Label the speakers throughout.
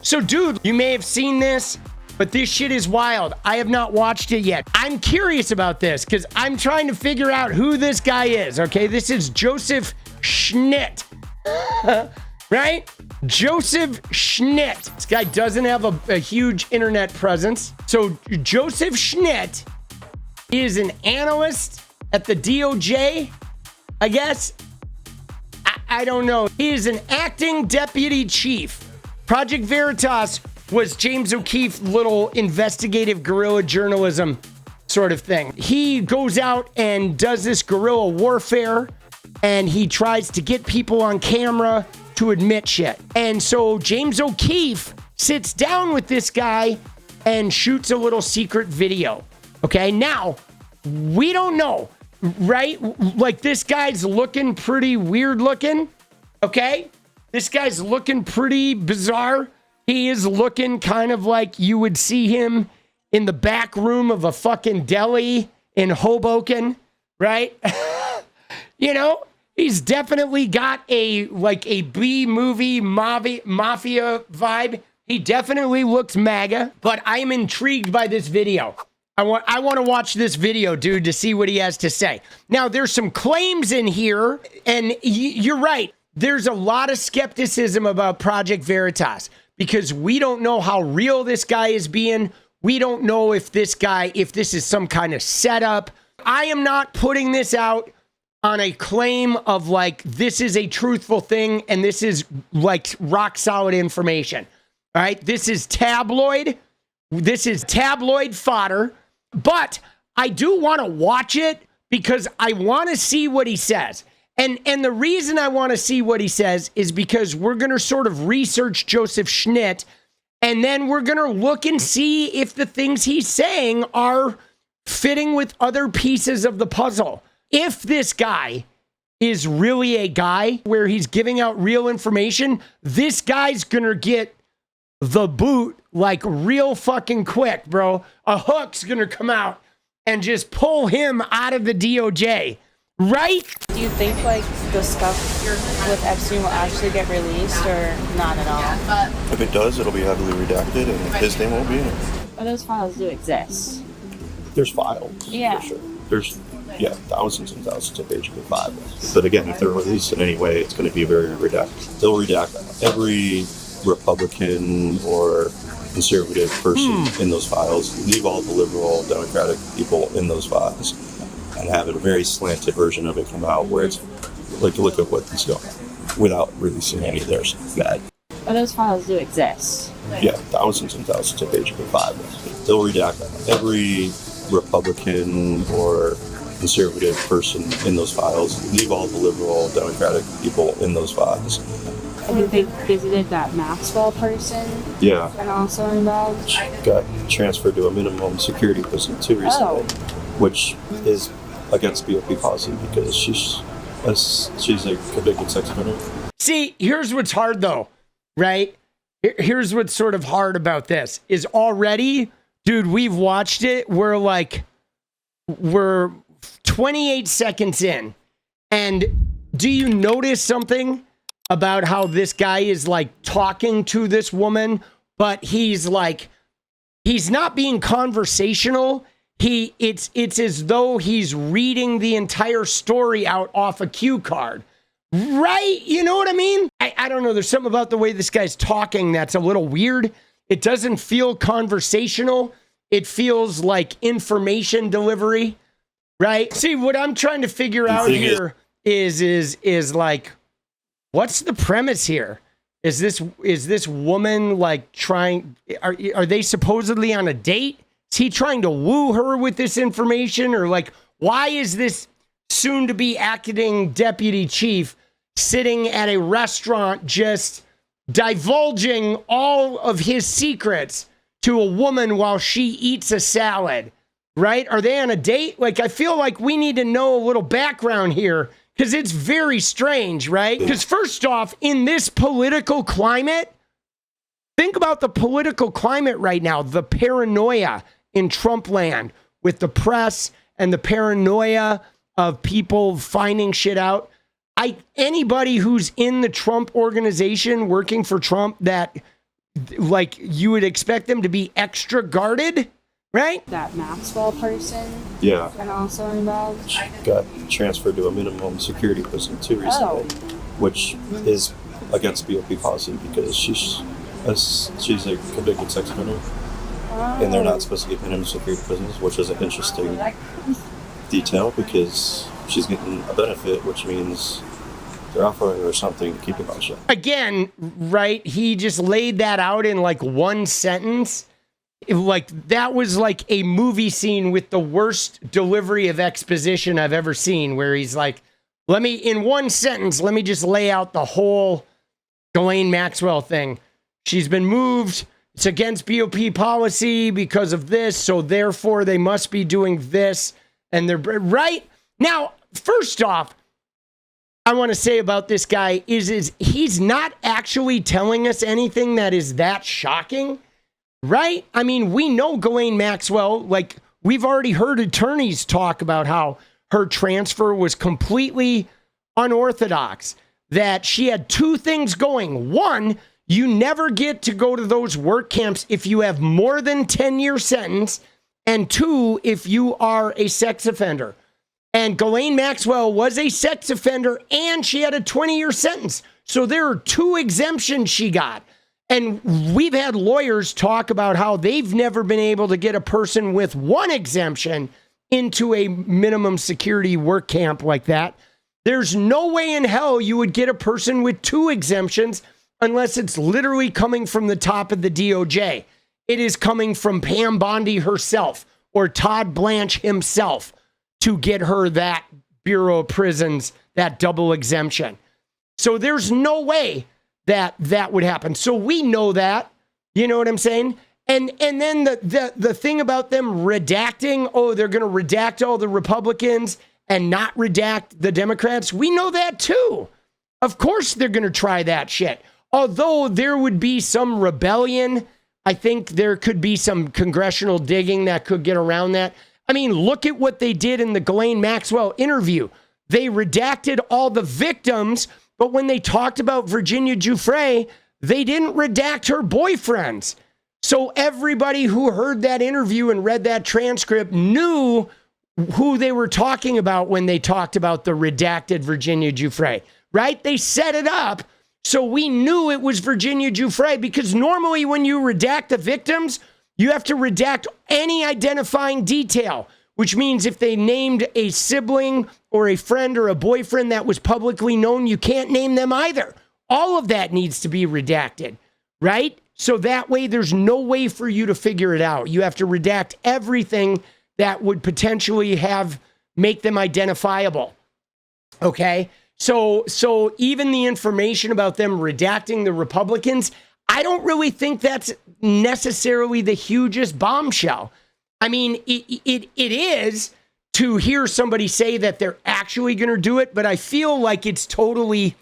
Speaker 1: So, dude, you may have seen this, but this shit is wild. I have not watched it yet. I'm curious about this because I'm trying to figure out who this guy is, okay? This is Joseph Schnitt, right? Joseph Schnitt. This guy doesn't have a huge internet presence. So Joseph Schnitt is an analyst at the DOJ, I guess. I don't know. He is an acting deputy chief. Project Veritas was James O'Keefe's little investigative guerrilla journalism sort of thing. He goes out and does this guerrilla warfare, and he tries to get people on camera to admit shit. And so James O'Keefe sits down with this guy and shoots a little secret video. Okay, now, we don't know, right? Like, this guy's looking pretty weird looking, okay? This guy's looking pretty bizarre. He is looking kind of like you would see him in the back room of a fucking deli in Hoboken, right? You know, he's definitely got a B-movie mafia vibe. He definitely looks MAGA, but I'm intrigued by this video. I want to watch this video, dude, to see what he has to say. Now, there's some claims in here, and you're right. There's a lot of skepticism about Project Veritas because we don't know how real this guy is being. We don't know if this is some kind of setup. I am not putting this out on a claim of like, this is a truthful thing and this is like rock solid information. All right. This is tabloid. This is tabloid fodder, but I do want to watch it because I want to see what he says. And the reason I want to see what he says is because we're going to sort of research Joseph Schnitt, and then we're going to look and see if the things he's saying are fitting with other pieces of the puzzle. If this guy is really a guy where he's giving out real information, this guy's going to get the boot like real fucking quick, bro. A hook's going to come out and just pull him out of the DOJ. Right?
Speaker 2: Do you think like the stuff with Epstein will actually get released or not at all?
Speaker 3: If it does, it'll be heavily redacted and his name won't be in it.
Speaker 2: But those files do exist.
Speaker 3: There's files.
Speaker 2: Yeah.
Speaker 3: For sure. There's thousands and thousands of pages of files. But again, if they're released in any way, it's going to be very redacted. They'll redact every Republican or conservative person in those files, leave all the liberal Democratic people in those files, and have a very slanted version of it come out where it's like, look at what he's doing without releasing any of theirs bad.
Speaker 2: But those files do exist.
Speaker 3: Yeah, thousands and thousands of pages of files. They'll redact every Republican or conservative person in those files, leave all the liberal Democratic people in those files.
Speaker 2: And did they visited that Maxwell person?
Speaker 3: Yeah.
Speaker 2: And also involved?
Speaker 3: She got transferred to a minimum security prison too recently, which is against 𝗙𝗍𝗄𝗎 because she's a convicted sex offender.
Speaker 1: See, here's what's hard though, right? Here's what's sort of hard about this is already, dude, we've watched it. We're 28 seconds in. And do you notice something about how this guy is like talking to this woman, but he's not being conversational. It's as though he's reading the entire story out off a cue card. Right? You know what I mean? I don't know. There's something about the way this guy's talking that's a little weird. It doesn't feel conversational. It feels like information delivery. Right? See, what I'm trying to figure out here is like, what's the premise here? Is this woman like trying? Are they supposedly on a date? Is he trying to woo her with this information, or like, why is this soon-to-be acting deputy chief sitting at a restaurant just divulging all of his secrets to a woman while she eats a salad? Right? Are they on a date? Like, I feel like we need to know a little background here. Because it's very strange, right? Because first off, in this political climate, think about the political climate right now, the paranoia in Trump land with the press and the paranoia of people finding shit out. Anybody who's in the Trump organization working for Trump that like you would expect them to be extra guarded, right?
Speaker 2: That Maxwell person
Speaker 3: Yeah.
Speaker 2: and also involved.
Speaker 3: She got transferred to a minimum security prison too recently, which is against BOP policy because she's a convicted sex offender, and they're not supposed to get minimum security prisons, which is an interesting detail because she's getting a benefit, which means they're offering her something to keep her mouth shut.
Speaker 1: Again, right? He just laid that out in like one sentence. Like that was like a movie scene with the worst delivery of exposition I've ever seen, where he's like, in one sentence, let me just lay out the whole Ghislaine Maxwell thing. She's been moved. It's against BOP policy because of this. So therefore they must be doing this. And they're right now. First off, I want to say about this guy is he's not actually telling us anything that is that shocking, right? I mean, we know Ghislaine Maxwell, like we've already heard attorneys talk about how her transfer was completely unorthodox, that she had two things going. One, you never get to go to those work camps if you have more than 10-year sentence, and two, if you are a sex offender. And Ghislaine Maxwell was a sex offender and she had a 20-year sentence. So there are two exemptions she got. And we've had lawyers talk about how they've never been able to get a person with one exemption into a minimum security work camp like that. There's no way in hell you would get a person with two exemptions unless it's literally coming from the top of the DOJ. It is coming from Pam Bondi herself or Todd Blanche himself to get her that Bureau of Prisons, that double exemption. So there's no way that that would happen. So we know that, you know what I'm saying? And then the thing about them redacting, they're going to redact all the Republicans and not redact the Democrats. We know that too. Of course they're going to try that shit. Although there would be some rebellion, I think there could be some congressional digging that could get around that. I mean, look at what they did in the Ghislaine Maxwell interview. They redacted all the victims, but when they talked about Virginia Giuffre, they didn't redact her boyfriends. So everybody who heard that interview and read that transcript knew who they were talking about when they talked about the redacted Virginia Giuffre, right? They set it up so we knew it was Virginia Giuffre, because normally when you redact the victims, you have to redact any identifying detail, which means if they named a sibling or a friend or a boyfriend that was publicly known, you can't name them either. All of that needs to be redacted, right? So that way there's no way for you to figure it out. You have to redact everything that would potentially make them identifiable. Okay? So even the information about them redacting the Republicans, I don't really think that's necessarily the hugest bombshell. I mean, it is to hear somebody say that they're actually going to do it, but I feel like it's totally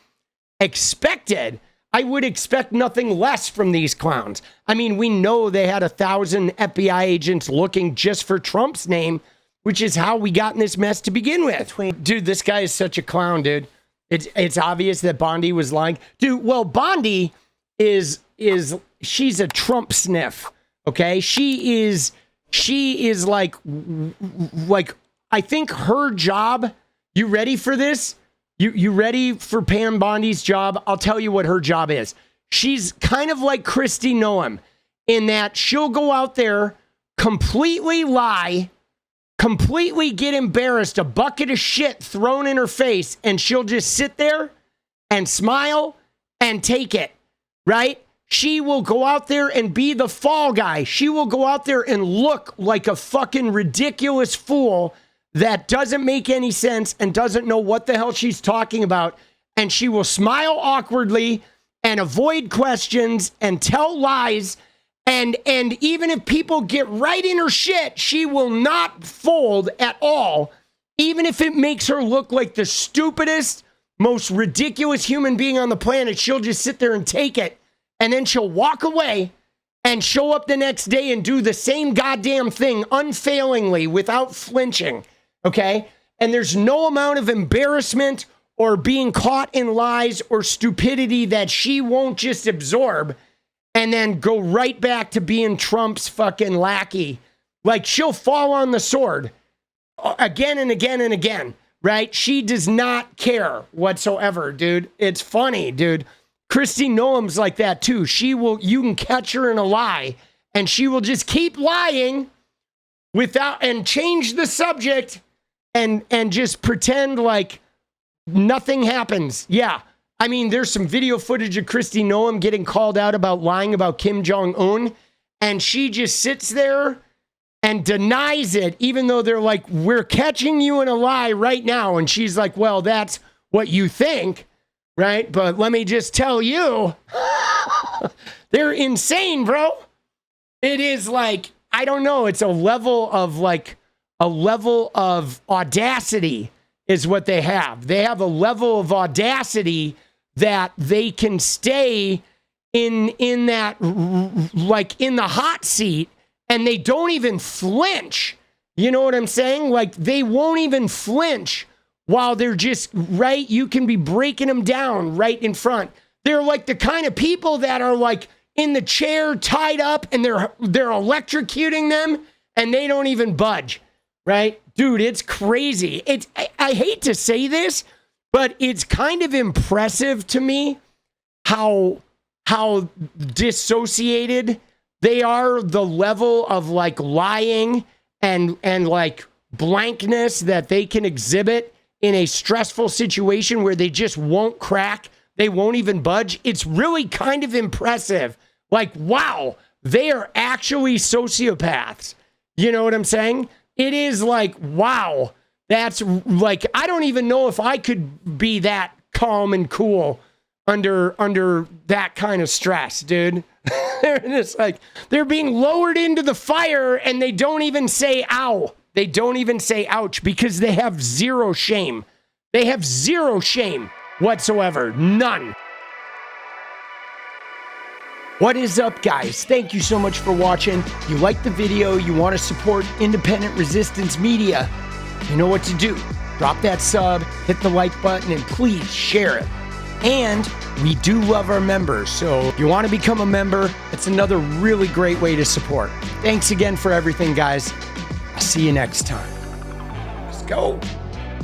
Speaker 1: expected. I would expect nothing less from these clowns. I mean, we know they had 1,000 FBI agents looking just for Trump's name, which is how we got in this mess to begin with. Dude, this guy is such a clown, dude. It's obvious that Bondi was lying. Dude, well, Bondi she's a Trump sniff, okay? She is like I think her job, you ready for this? You ready for Pam Bondi's job? I'll tell you what her job is. She's kind of like Kristi Noem in that she'll go out there, completely lie, completely get embarrassed, a bucket of shit thrown in her face, and she'll just sit there and smile and take it, right? She will go out there and be the fall guy. She will go out there and look like a fucking ridiculous fool that doesn't make any sense and doesn't know what the hell she's talking about. And she will smile awkwardly and avoid questions and tell lies. And even if people get right in her shit, she will not fold at all. Even if it makes her look like the stupidest, most ridiculous human being on the planet, she'll just sit there and take it. And then she'll walk away and show up the next day and do the same goddamn thing unfailingly without flinching. Okay? And there's no amount of embarrassment or being caught in lies or stupidity that she won't just absorb. and then go right back to being Trump's fucking lackey. Like, she'll fall on the sword again and again and again, right? She does not care whatsoever, dude. It's funny, dude. Kristi Noem's like that too. You can catch her in a lie, and she will just keep lying and change the subject and just pretend like nothing happens. Yeah. I mean, there's some video footage of Kristi Noem getting called out about lying about Kim Jong-un, and she just sits there and denies it, even though they're like, we're catching you in a lie right now. And she's like, well, that's what you think, right? But let me just tell you, they're insane, bro. It is like, I don't know, it's a level of audacity is what they have. They have a level of audacity that they can stay in that, like, in the hot seat, and they don't even flinch. You know what I'm saying? Like, they won't even flinch while they're just, right? You can be breaking them down right in front. They're like the kind of people that are like in the chair tied up, and they're electrocuting them, and they don't even budge, right? Dude, it's crazy. I hate to say this, but it's kind of impressive to me how dissociated they are, the level of like lying and like blankness that they can exhibit in a stressful situation where they just won't crack. They won't even budge. It's really kind of impressive. Like, wow, they are actually sociopaths. You know what I'm saying? It is like, wow, that's like, I don't even know if I could be that calm and cool under that kind of stress, dude. They're just like, they're being lowered into the fire, and they don't even say ow. They don't even say ouch, because they have zero shame. They have zero shame whatsoever. None. What is up, guys? Thank you so much for watching. If you like the video, you want to support independent resistance media, you know what to do. Drop that sub, hit the like button, and please share it. And we do love our members, so if you want to become a member, it's another really great way to support. Thanks again for everything, guys. I'll see you next time. Let's go.